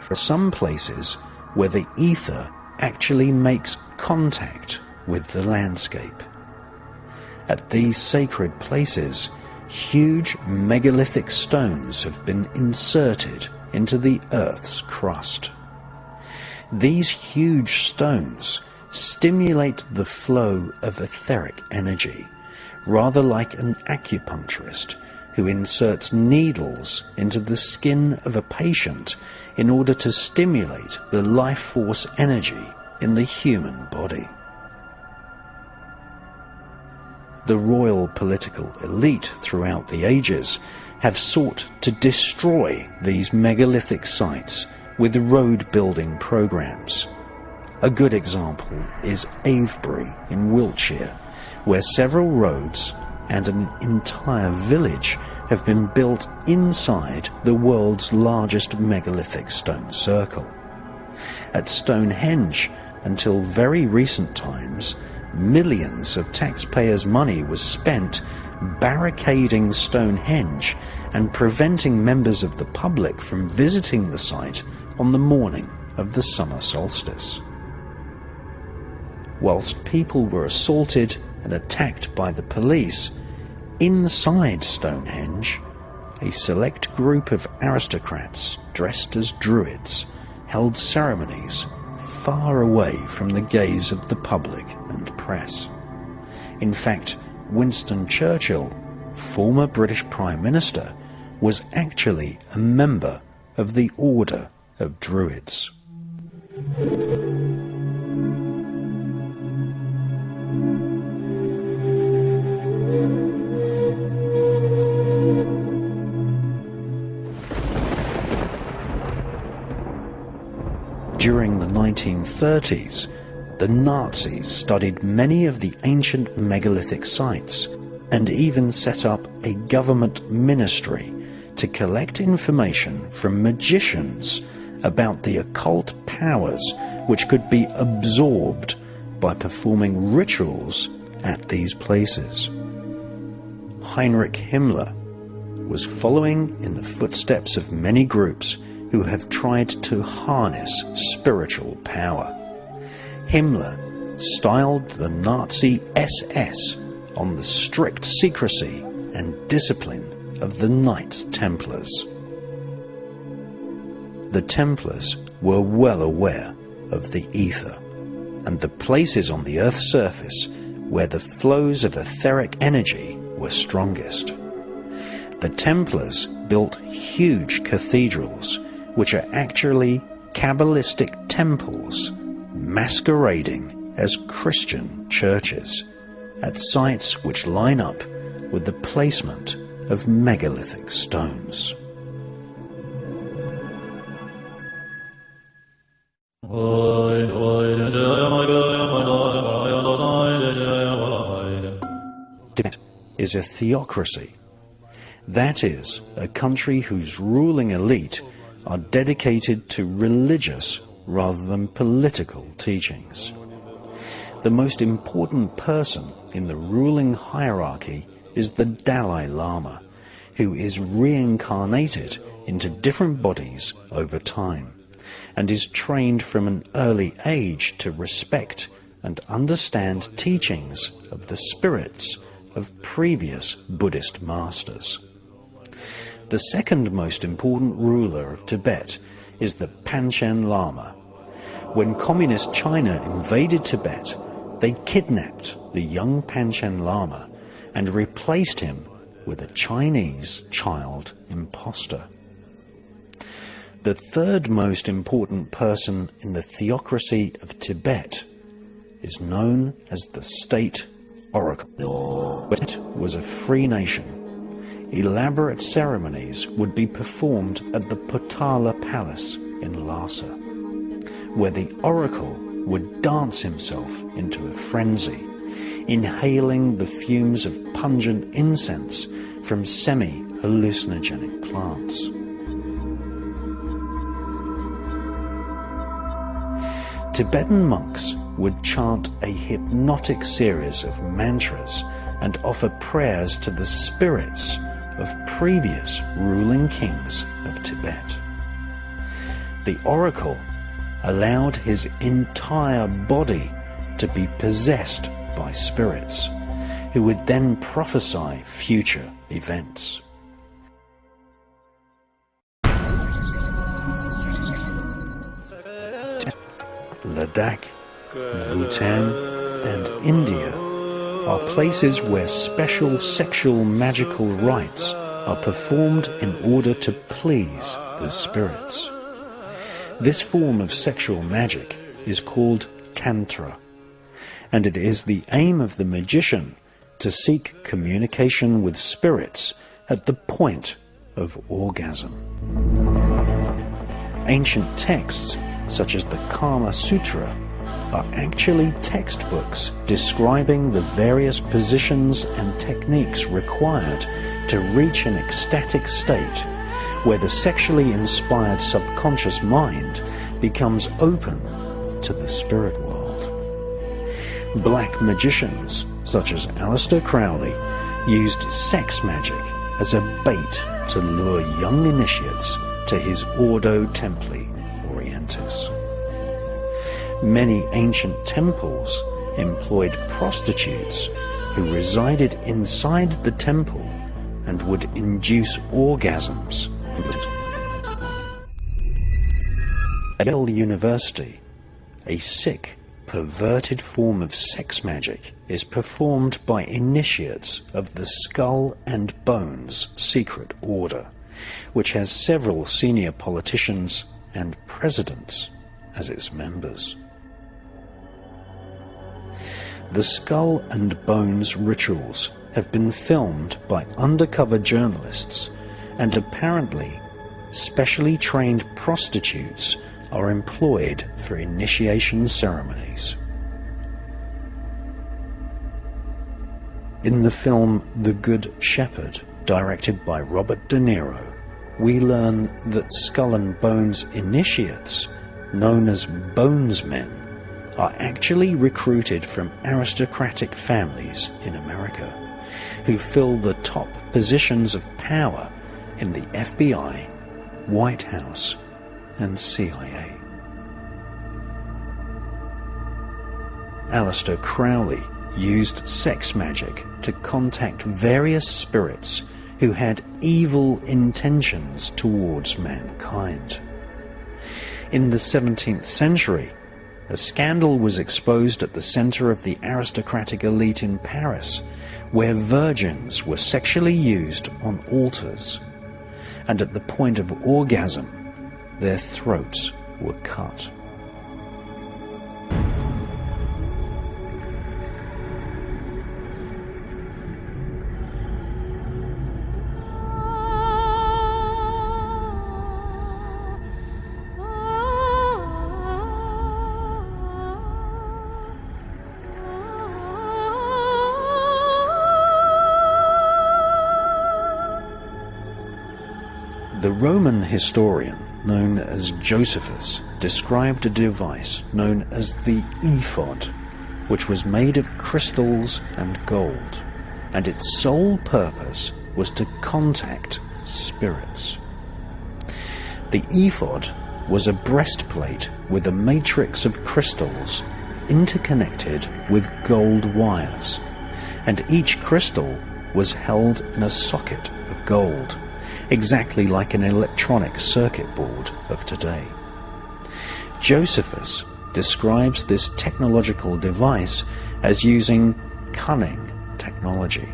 are some places where the ether actually makes contact with the landscape. At these sacred places, huge megalithic stones have been inserted into the Earth's crust. These huge stones stimulate the flow of etheric energy, rather like an acupuncturist who inserts needles into the skin of a patient in order to stimulate the life force energy in the human body. The royal political elite throughout the ages have sought to destroy these megalithic sites with road-building programs. A good example is Avebury in Wiltshire, where several roads and an entire village have been built inside the world's largest megalithic stone circle. At Stonehenge, until very recent times, millions of taxpayers' money was spent barricading Stonehenge and preventing members of the public from visiting the site on the morning of the summer solstice. Whilst people were assaulted and attacked by the police, inside Stonehenge, a select group of aristocrats dressed as druids held ceremonies far away from the gaze of the public and press. In fact, Winston Churchill, former British Prime Minister, was actually a member of the Order of Druids. During the 1930s, the Nazis studied many of the ancient megalithic sites and even set up a government ministry to collect information from magicians about the occult powers which could be absorbed by performing rituals at these places. Heinrich Himmler was following in the footsteps of many groups who have tried to harness spiritual power. Himmler styled the Nazi SS on the strict secrecy and discipline of the Knights Templars. The Templars were well aware of the ether and the places on the Earth's surface where the flows of etheric energy were strongest. The Templars built huge cathedrals which are actually Kabbalistic temples masquerading as Christian churches at sites which line up with the placement of megalithic stones. Tibet is a theocracy. That is, a country whose ruling elite are dedicated to religious rather than political teachings. The most important person in the ruling hierarchy is the Dalai Lama, who is reincarnated into different bodies over time, and is trained from an early age to respect and understand teachings of the spirits of previous Buddhist masters. The second most important ruler of Tibet is the Panchen Lama. When Communist China invaded Tibet, they kidnapped the young Panchen Lama and replaced him with a Chinese child imposter. The third most important person in the theocracy of Tibet is known as the State Oracle. Tibet was a free nation. Elaborate ceremonies would be performed at the Potala Palace in Lhasa, where the oracle would dance himself into a frenzy, inhaling the fumes of pungent incense from semi-hallucinogenic plants. Tibetan monks would chant a hypnotic series of mantras and offer prayers to the spirits of previous ruling kings of Tibet. the oracle allowed his entire body to be possessed by spirits, who would then prophesy future events. Ladakh, Bhutan, and India are places where special sexual magical rites are performed in order to please the spirits. This form of sexual magic is called Tantra, and it is the aim of the magician to seek communication with spirits at the point of orgasm. Ancient texts, such as the Kama Sutra, are actually textbooks describing the various positions and techniques required to reach an ecstatic state where the sexually inspired subconscious mind becomes open to the spirit world. Black magicians, such as Aleister Crowley, used sex magic as a bait to lure young initiates to his Ordo Templi Orientis. Many ancient temples employed prostitutes who resided inside the temple and would induce orgasms. At Yale University, a sick, perverted form of sex magic is performed by initiates of the Skull and Bones Secret Order, which has several senior politicians and presidents as its members. The Skull and Bones rituals have been filmed by undercover journalists, and apparently specially trained prostitutes are employed for initiation ceremonies. In the film The Good Shepherd, directed by Robert De Niro, we learn that Skull and Bones initiates, known as Bonesmen, are actually recruited from aristocratic families in America, who fill the top positions of power in the FBI, White House, and CIA. Aleister Crowley used sex magic to contact various spirits who had evil intentions towards mankind. In the 17th century, a scandal was exposed at the center of the aristocratic elite in Paris, where virgins were sexually used on altars, and at the point of orgasm, their throats were cut. The Roman historian known as Josephus described a device known as the ephod, which was made of crystals and gold, and its sole purpose was to contact spirits. The ephod was a breastplate with a matrix of crystals interconnected with gold wires, and each crystal was held in a socket of gold, exactly like an electronic circuit board of today. Josephus describes this technological device as using cunning technology.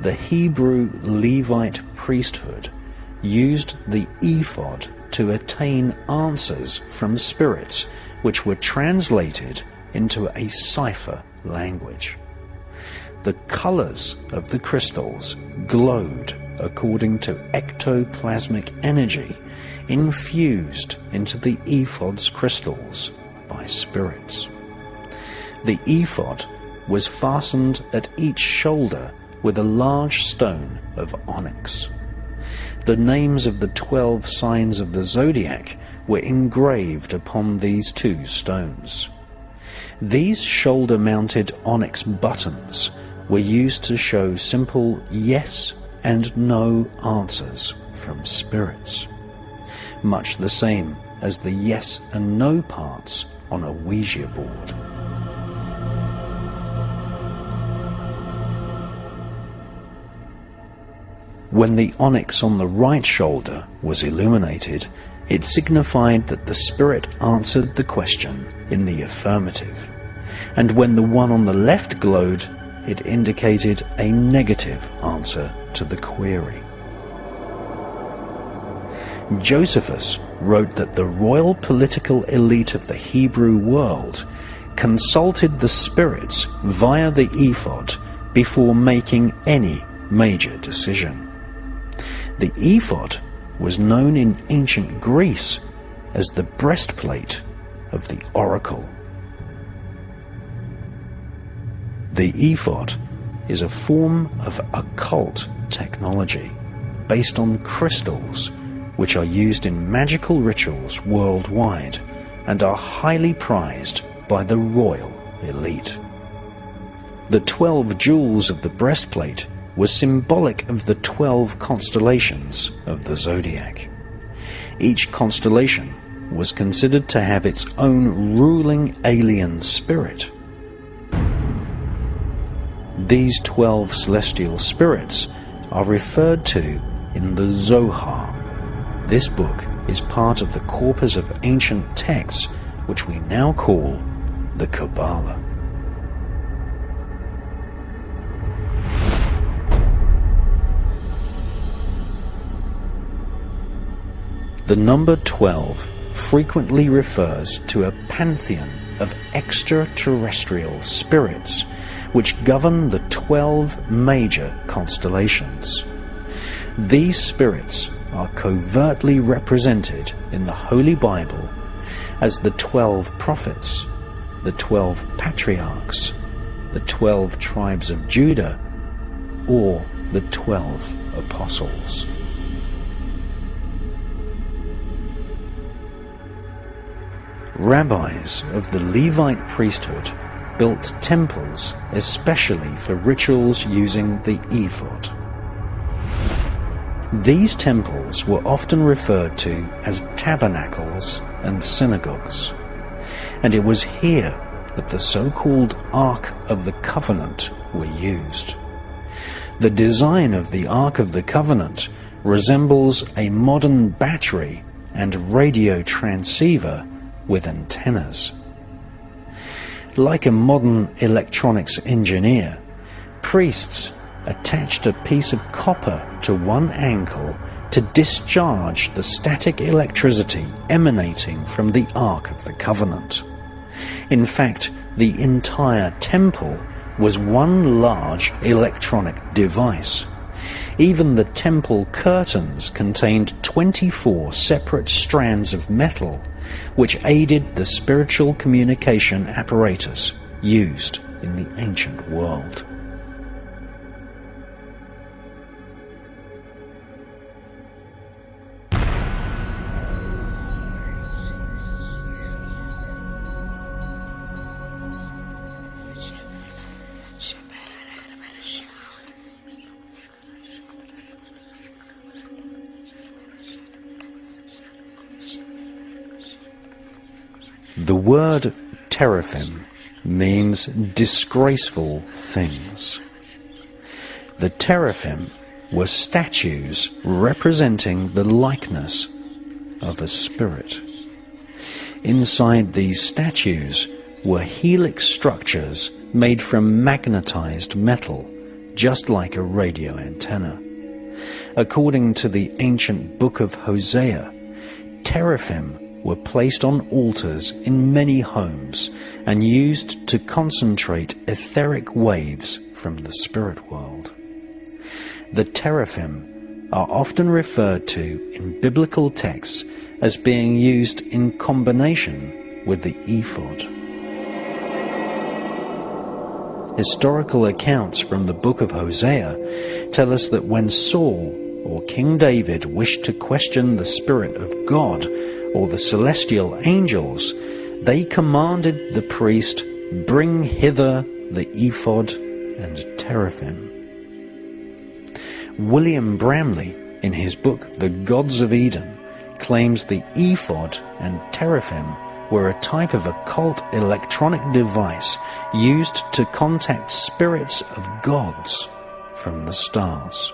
The Hebrew Levite priesthood used the ephod to attain answers from spirits which were translated into a cipher language. The colors of the crystals glowed according to ectoplasmic energy infused into the ephod's crystals by spirits. The ephod was fastened at each shoulder with a large stone of onyx. The names of the 12 signs of the zodiac were engraved upon these two stones. These shoulder-mounted onyx buttons were used to show simple yes and no answers from spirits, much the same as the yes and no parts on a Ouija board. When the onyx on the right shoulder was illuminated, it signified that the spirit answered the question in the affirmative, and when the one on the left glowed, it indicated a negative answer to the query. Josephus wrote that the royal political elite of the Hebrew world consulted the spirits via the ephod before making any major decision. The ephod was known in ancient Greece as the breastplate of the oracle. The ephod is a form of occult technology based on crystals, which are used in magical rituals worldwide and are highly prized by the royal elite. The 12 jewels of the breastplate were symbolic of the 12 constellations of the zodiac. Each constellation was considered to have its own ruling alien spirit. These 12 celestial spirits are referred to in the Zohar. This book is part of the corpus of ancient texts which we now call the Cabala. The number 12 frequently refers to a pantheon of extraterrestrial spirits which govern the 12 major constellations. These spirits are covertly represented in the Holy Bible as the 12 prophets, the 12 patriarchs, the 12 tribes of Judah, or the 12 apostles. Rabbis of the Levite priesthood built temples especially for rituals using the ephod. These temples were often referred to as tabernacles and synagogues, and it was here that the so-called Ark of the Covenant were used. The design of the Ark of the Covenant resembles a modern battery and radio transceiver with antennas. Like a modern electronics engineer, priests attached a piece of copper to one ankle to discharge the static electricity emanating from the Ark of the Covenant. In fact, the entire temple was one large electronic device. Even the temple curtains contained 24 separate strands of metal, which aided the spiritual communication apparatus used in the ancient world. The word teraphim means disgraceful things. The teraphim were statues representing the likeness of a spirit. Inside these statues were helix structures made from magnetized metal, just like a radio antenna. According to the ancient book of Hosea, teraphim were placed on altars in many homes and used to concentrate etheric waves from the spirit world. The teraphim are often referred to in biblical texts as being used in combination with the ephod. Historical accounts from the book of Hosea tell us that when Saul or King David wished to question the Spirit of God or the celestial angels, they commanded the priest, "Bring hither the ephod and teraphim." William Bramley, in his book The Gods of Eden, claims the ephod and teraphim were a type of occult electronic device used to contact spirits of gods from the stars.